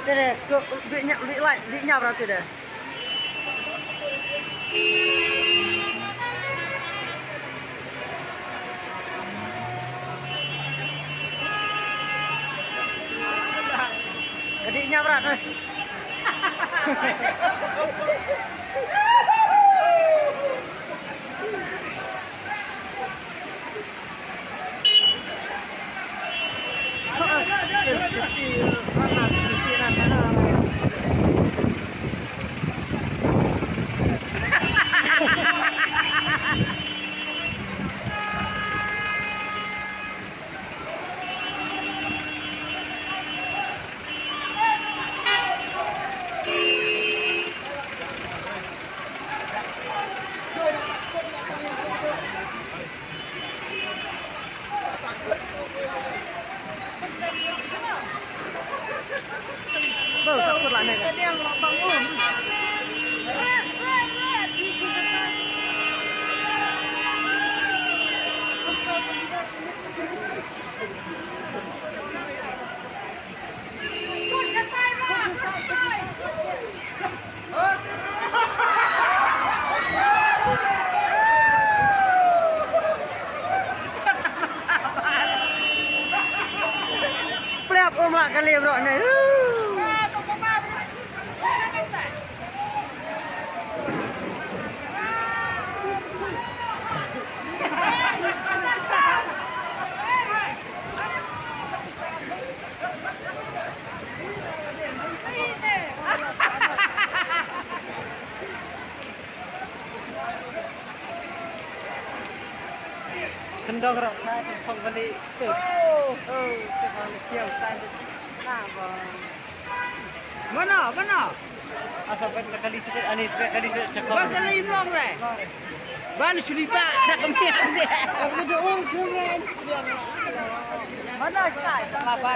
Đây vị nhau ra từ đây. Vị nhau ra thôi. Baru satu lah nih. Tadi yang bangun. Plep lah kali bro nih. Kendang rok saya phong balik tu. Sekarang siang saya apa? Mana? Asal kali sikit ani kali cakap. Bakal imam re. Ban sulipa dah kemian dia. Aku dah kemian. Mana style? Apa?